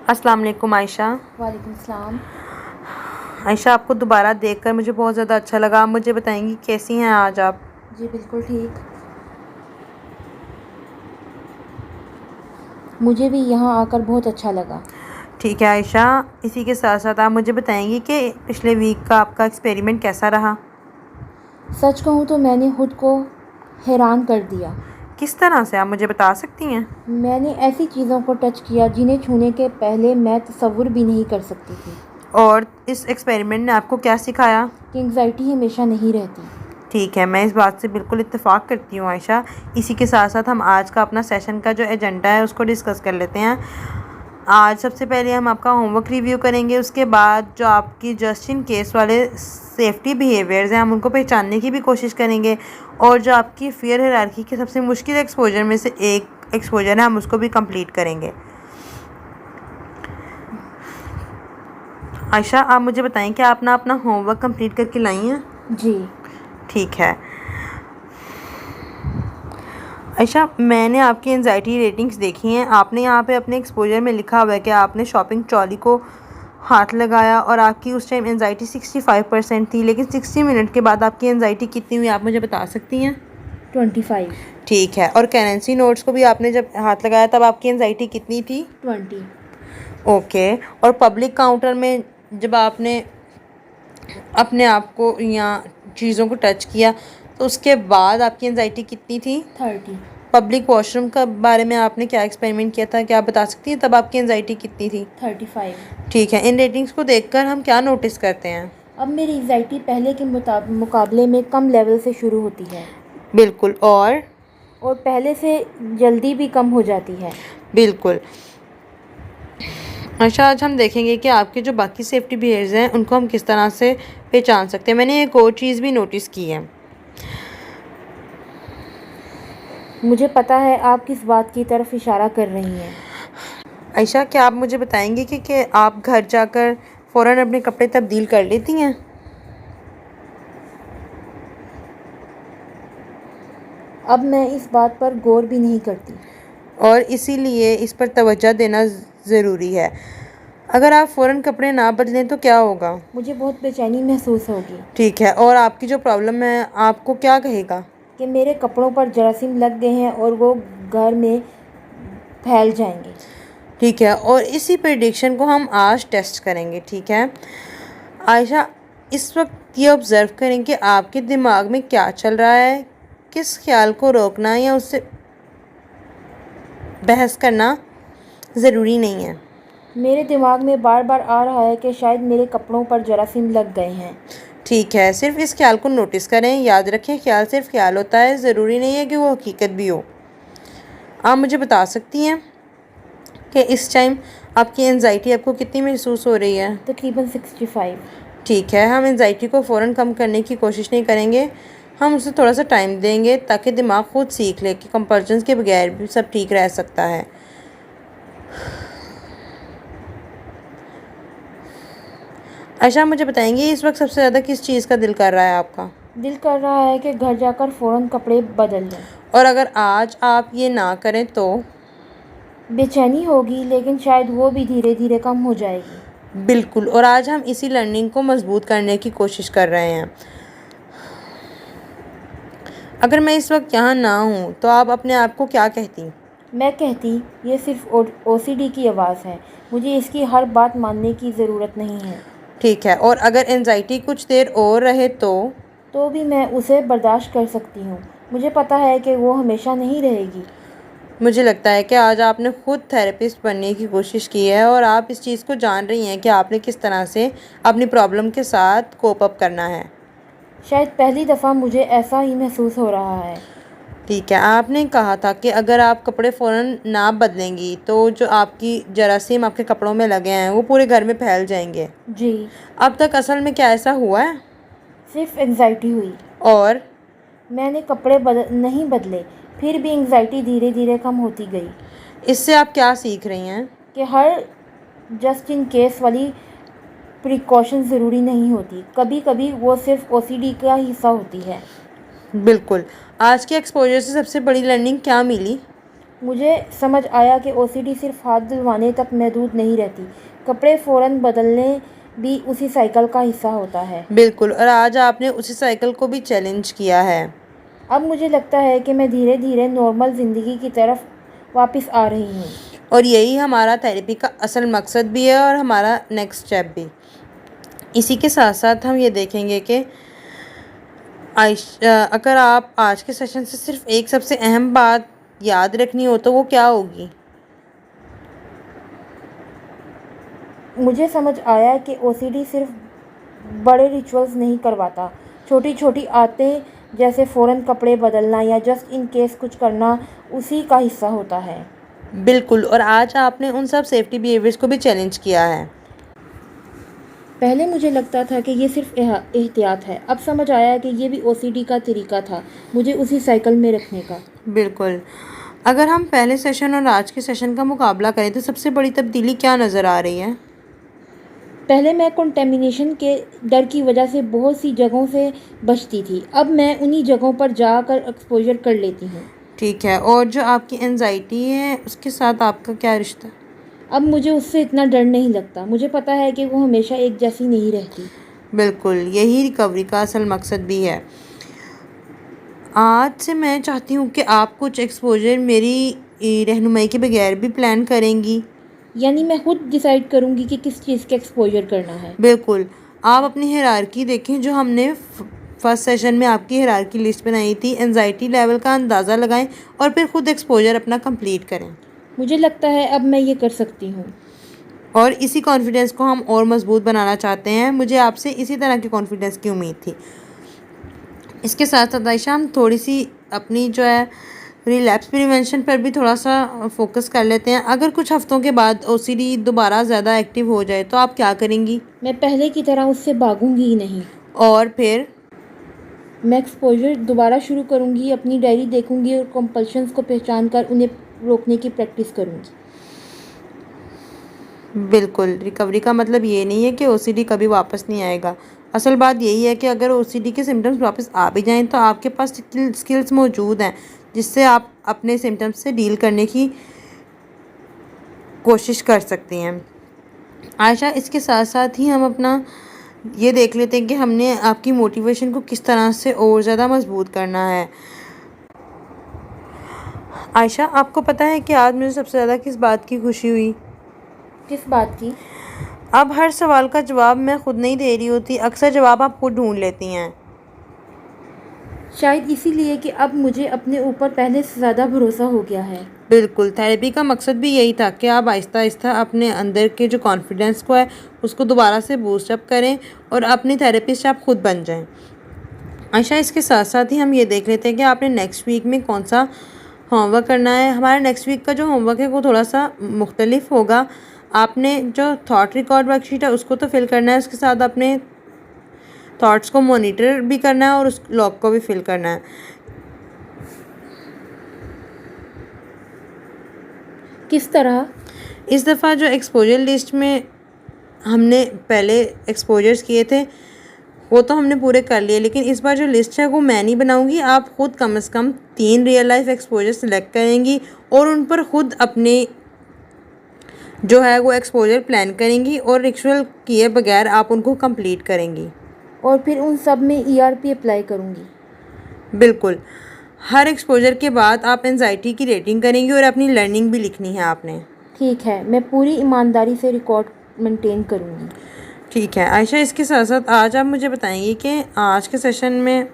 अस्सलाम वालेकुम आयशा। वालेकुम सलाम। आयशा, आपको दोबारा देखकर मुझे बहुत ज़्यादा अच्छा लगा। आप मुझे बताएंगी कैसी हैं आज आप? जी बिल्कुल ठीक। मुझे भी यहाँ आकर बहुत अच्छा लगा। ठीक है आयशा, इसी के साथ साथ आप मुझे बताएंगी कि पिछले वीक का आपका एक्सपेरिमेंट कैसा रहा? सच कहूँ तो मैंने खुद को हैरान कर दिया। किस तरह से, आप मुझे बता सकती हैं? मैंने ऐसी चीज़ों को टच किया जिन्हें छूने के पहले मैं तसव्वुर भी नहीं कर सकती थी और इस एक्सपेरिमेंट ने आपको क्या सिखाया? कि एंग्जाइटी हमेशा नहीं रहती। ठीक है, मैं इस बात से बिल्कुल इत्तेफाक करती हूँ आयशा। इसी के साथ साथ हम आज का अपना सेशन का जो एजेंडा है उसको डिस्कस कर लेते हैं। आज सबसे पहले हम आपका होमवर्क रिव्यू करेंगे, उसके बाद जो आपकी जस्ट इन केस वाले सेफ्टी बिहेवियर्स हैं हम उनको पहचानने की भी कोशिश करेंगे, और जो आपकी फियर हायरार्की के सबसे मुश्किल एक्सपोजर में से एक एक्सपोजर है हम उसको भी कंप्लीट करेंगे। आयशा, आप मुझे बताएं कि आप ना अपना होमवर्क कंप्लीट करके लाई हैं? जी। ठीक है आयशा, मैंने आपकी एंजाइटी रेटिंग्स देखी हैं। आपने यहाँ पे अपने एक्सपोजर में लिखा हुआ है कि आपने शॉपिंग ट्रॉली को हाथ लगाया और आपकी उस टाइम एंजाइटी 65% थी, लेकिन 60 मिनट के बाद आपकी एंजाइटी कितनी हुई, आप मुझे बता सकती हैं? 25। ठीक है, और करेंसी नोट्स को भी आपने जब हाथ लगाया तब आपकी एंजाइटी कितनी थी? 20। ओके, और पब्लिक काउंटर में जब आपने अपने आप को या चीज़ों को टच किया तो उसके बाद आपकी एंजाइटी कितनी थी? 30। पब्लिक वॉशरूम का बारे में आपने क्या एक्सपेरिमेंट किया था, क्या आप बता सकती हैं तब आपकी एंजाइटी कितनी थी? 35। ठीक है, इन रेटिंग्स को देखकर हम क्या नोटिस करते हैं? अब मेरी एंग्जाइटी पहले के मुकाबले में कम लेवल से शुरू होती है बिल्कुल, और पहले से जल्दी भी कम हो जाती है। बिल्कुल। अच्छा, आज हम देखेंगे कि आपके जो बाकी सेफ्टी बिहेवियर्स हैं उनको हम किस तरह से पहचान सकते हैं। मैंने एक और चीज़ भी नोटिस की है। मुझे पता है आप किस बात की तरफ इशारा कर रही हैं। आयशा, क्या आप मुझे बताएंगे कि आप घर जाकर फ़ौरन अपने कपड़े तब्दील कर लेती हैं? अब मैं इस बात पर गौर भी नहीं करती। और इसीलिए इस पर तवज्जो देना ज़रूरी है। अगर आप फ़ौरन कपड़े ना बदलें तो क्या होगा? मुझे बहुत बेचैनी महसूस होगी ठीक है, और आपकी जो प्रॉब्लम है आपको क्या कहेगा? कि मेरे कपड़ों पर जरासीम लग गए हैं और वो घर में फैल जाएंगे। ठीक है, और इसी प्रेडिक्शन को हम आज टेस्ट करेंगे। ठीक है आयशा, इस वक्त ये ऑब्ज़र्व करें कि आपके दिमाग में क्या चल रहा है। किस ख्याल को रोकना या उससे बहस करना ज़रूरी नहीं है। मेरे दिमाग में बार बार आ रहा है कि शायद मेरे कपड़ों पर जरासीम लग गए हैं। ठीक है, सिर्फ इस ख्याल को नोटिस करें। याद रखें, ख्याल सिर्फ ख्याल होता है, ज़रूरी नहीं है कि वो हकीकत भी हो। आप मुझे बता सकती हैं कि इस टाइम आपकी एंजाइटी आपको कितनी महसूस हो रही है? तकरीबन 65। ठीक है, हम एंजाइटी को फ़ौरन कम करने की कोशिश नहीं करेंगे, हम उसे थोड़ा सा टाइम देंगे ताकि दिमाग खुद सीख ले कि कंपल्शंस के बगैर भी सब ठीक रह सकता है। अच्छा, मुझे बताएंगे इस वक्त सबसे ज़्यादा किस चीज़ का दिल कर रहा है आपका? दिल कर रहा है कि घर जाकर फ़ौरन कपड़े बदल लें। और अगर आज आप ये ना करें तो? बेचैनी होगी, लेकिन शायद वो भी धीरे धीरे कम हो जाएगी। बिल्कुल, और आज हम इसी लर्निंग को मजबूत करने की कोशिश कर रहे हैं। अगर मैं इस वक्त यहाँ ना हूँ तो आप अपने आप को क्या कहती? मैं कहती ये सिर्फ ओसीडी की आवाज़ है, मुझे इसकी हर बात मानने की ज़रूरत नहीं है। ठीक है, और अगर एंजाइटी कुछ देर और रहे तो भी मैं उसे बर्दाश्त कर सकती हूँ। मुझे पता है कि वो हमेशा नहीं रहेगी। मुझे लगता है कि आज आपने खुद थेरेपिस्ट बनने की कोशिश की है और आप इस चीज़ को जान रही हैं कि आपने किस तरह से अपनी प्रॉब्लम के साथ कोप अप करना है। शायद पहली दफ़ा मुझे ऐसा ही महसूस हो रहा है। ठीक है, आपने कहा था कि अगर आप कपड़े फ़ौरन ना बदलेंगी तो जो आपकी जरासीम आपके कपड़ों में लगे हैं वो पूरे घर में फैल जाएंगे। जी। अब तक असल में क्या ऐसा हुआ है? सिर्फ एंग्जाइटी हुई। और मैंने कपड़े नहीं बदले, फिर भी एंग्जाइटी धीरे धीरे कम होती गई। इससे आप क्या सीख रही हैं? कि हर जस्ट इन केस वाली प्रिकॉशन ज़रूरी नहीं होती, कभी कभी वो सिर्फ ओसीडी का हिस्सा होती है। बिल्कुल। आज के एक्सपोजर से सबसे बड़ी लर्निंग क्या मिली? मुझे समझ आया कि ओसीडी सिर्फ हाथ धुलवाने तक महदूद नहीं रहती, कपड़े फ़ौरन बदलने भी उसी साइकिल का हिस्सा होता है। बिल्कुल, और आज आपने उसी साइकिल को भी चैलेंज किया है। अब मुझे लगता है कि मैं धीरे धीरे नॉर्मल ज़िंदगी की तरफ वापस आ रही हूँ। और यही हमारा थेरेपी का असल मकसद भी है और हमारा नेक्स्ट स्टेप भी। इसी के साथ साथ हम ये देखेंगे कि अगर आप आज के सेशन से सिर्फ एक सबसे अहम बात याद रखनी हो तो वो क्या होगी? मुझे समझ आया कि ओसीडी सिर्फ बड़े रिचुअल्स नहीं करवाता, छोटी छोटी आदतें जैसे फ़ौरन कपड़े बदलना या जस्ट इन केस कुछ करना उसी का हिस्सा होता है। बिल्कुल, और आज आपने उन सब सेफ्टी बिहेवियर्स को भी चैलेंज किया है। पहले मुझे लगता था कि ये सिर्फ एहतियात है, अब समझ आया कि ये भी ओसीडी का तरीका था मुझे उसी साइकिल में रखने का। बिल्कुल, अगर हम पहले सेशन और आज के सेशन का मुकाबला करें तो सबसे बड़ी तब्दीली क्या नज़र आ रही है? पहले मैं कंटेमिनेशन के डर की वजह से बहुत सी जगहों से बचती थी, अब मैं उन्हीं जगहों पर जाकर एक्सपोजर कर लेती हूँ। ठीक है, और जो आपकी एंजाइटी है उसके साथ आपका क्या रिश्ता? अब मुझे उससे इतना डर नहीं लगता, मुझे पता है कि वो हमेशा एक जैसी नहीं रहती। बिल्कुल, यही रिकवरी का असल मकसद भी है। आज से मैं चाहती हूँ कि आप कुछ एक्सपोजर मेरी रहनुमाई के बगैर भी प्लान करेंगी। यानी मैं खुद डिसाइड करूँगी कि किस चीज़ का एक्सपोजर करना है। बिल्कुल, आप अपनी हायरार्की देखें जो हमने फर्स्ट सेशन में आपकी हायरार्की लिस्ट बनाई थी, एंजाइटी लेवल का अंदाज़ा लगाएं और फिर खुद एक्सपोजर अपना कंप्लीट करें। मुझे लगता है अब मैं ये कर सकती हूँ। और इसी कॉन्फिडेंस को हम और मजबूत बनाना चाहते हैं। मुझे आपसे इसी तरह के कॉन्फिडेंस की उम्मीद थी। इसके साथ साथ आयशा हम थोड़ी सी अपनी जो है रिलैप्स प्रिवेंशन पर भी थोड़ा सा फोकस कर लेते हैं। अगर कुछ हफ्तों के बाद ओसीडी दोबारा ज़्यादा एक्टिव हो जाए तो आप क्या करेंगी? मैं पहले की तरह उससे भागूंगी ही नहीं। और फिर? मैं एक्सपोजर दोबारा शुरू करूंगी, अपनी डायरी देखूंगी और कंपल्शंस को पहचान कर उन्हें रोकने की प्रैक्टिस करूंगी। बिल्कुल, रिकवरी का मतलब ये नहीं है कि ओसीडी कभी वापस नहीं आएगा। असल बात यही है कि अगर ओसीडी के सिम्टम्स वापस आ भी जाएं तो आपके पास स्किल्स मौजूद हैं जिससे आप अपने सिम्टम्स से डील करने की कोशिश कर सकती हैं। आयशा, इसके साथ साथ ही हम अपना ये देख लेते हैं कि हमने आपकी मोटिवेशन को किस तरह से और ज़्यादा मजबूत करना है। आयशा, आपको पता है कि आज मुझे सबसे ज़्यादा किस बात की खुशी हुई? किस बात की? अब हर सवाल का जवाब मैं खुद नहीं दे रही होती, अक्सर जवाब आप खुद ढूंढ लेती हैं। शायद इसीलिए कि अब मुझे अपने ऊपर पहले से ज़्यादा भरोसा हो गया है। बिल्कुल, थेरेपी का मकसद भी यही था कि आप आहिस्ता आहिस्ता अपने अंदर के जो कॉन्फिडेंस को है उसको दोबारा से बूस्ट अप करें और अपनी थेरेपिस्ट आप खुद बन जाएं। अच्छा, इसके साथ साथ ही हम ये देख लेते हैं कि आपने नेक्स्ट वीक में कौन सा होमवर्क करना है। हमारा नेक्स्ट वीक का जो होमवर्क है वो थोड़ा सा मुख्तलिफ होगा। आपने जो थॉट रिकॉर्ड वर्कशीट है उसको तो फिल करना है, उसके साथ अपने थॉट्स को मॉनिटर भी करना है और उस लॉग को भी फिल करना है। किस तरह? इस दफ़ा जो एक्सपोजर लिस्ट में हमने पहले एक्सपोजर्स किए थे वो तो हमने पूरे कर लिए, लेकिन इस बार जो लिस्ट है वो मैं नहीं बनाऊंगी। आप खुद कम से कम 3 रियल लाइफ एक्सपोजर सेलेक्ट करेंगी और उन पर खुद अपने जो है वो एक्सपोजर प्लान करेंगी और रिचुअल किए बगैर आप उनको कंप्लीट करेंगी। और फिर उन सब में ERP अप्लाई करूँगी। बिल्कुल, हर एक्सपोजर के बाद आप एंजाइटी की रेटिंग करेंगी और अपनी लर्निंग भी लिखनी है आपने। ठीक है, मैं पूरी ईमानदारी से रिकॉर्ड मेंटेन करूँगी। ठीक है आयशा, इसके साथ साथ आज आप मुझे बताएंगे कि आज के सेशन में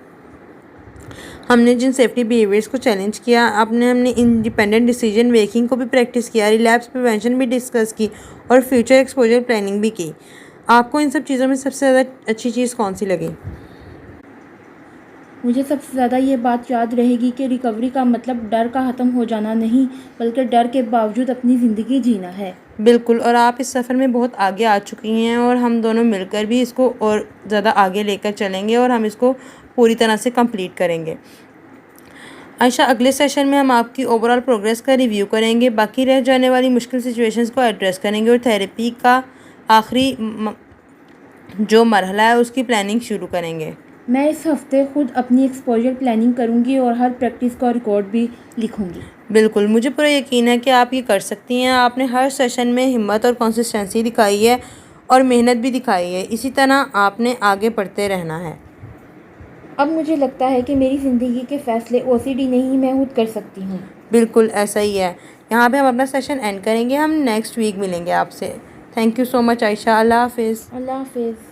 हमने जिन सेफ्टी बिहेवियर्स को चैलेंज किया, हमने इंडिपेंडेंट डिसीजन मेकिंग को भी प्रैक्टिस किया, रिलैप्स प्रिवेंशन भी डिस्कस की और फ्यूचर एक्सपोजर प्लानिंग भी की। आपको इन सब चीज़ों में सबसे ज़्यादा अच्छी चीज़ कौन सी लगी? मुझे सबसे ज़्यादा ये बात याद रहेगी कि रिकवरी का मतलब डर का ख़त्म हो जाना नहीं, बल्कि डर के बावजूद अपनी ज़िंदगी जीना है। बिल्कुल, और आप इस सफ़र में बहुत आगे आ चुकी हैं और हम दोनों मिलकर भी इसको और ज़्यादा आगे लेकर चलेंगे और हम इसको पूरी तरह से कंप्लीट करेंगे। आयशा, अगले सेशन में हम आपकी ओवरऑल प्रोग्रेस का रिव्यू करेंगे, बाकी रह जाने वाली मुश्किल सिचुएशंस को एड्रेस करेंगे और थेरेपी का आखिरी जो मरहला है उसकी प्लानिंग शुरू करेंगे। मैं इस हफ्ते खुद अपनी एक्सपोजर प्लानिंग करूँगी और हर प्रैक्टिस का रिकॉर्ड भी लिखूँगी। बिल्कुल, मुझे पूरा यकीन है कि आप ये कर सकती हैं। आपने हर सेशन में हिम्मत और कंसिस्टेंसी दिखाई है और मेहनत भी दिखाई है। इसी तरह आपने आगे बढ़ते रहना है। अब मुझे लगता है कि मेरी ज़िंदगी के फ़ैसले ओसीडी नहीं, मैं खुद कर सकती हूँ। बिल्कुल ऐसा ही है। यहाँ पे हम अपना सेशन एंड करेंगे। हम नेक्स्ट वीक मिलेंगे आपसे। Thank you so much Ayesha. अल्लाह हाफ़िज़। अल्लाह हाफ़िज़।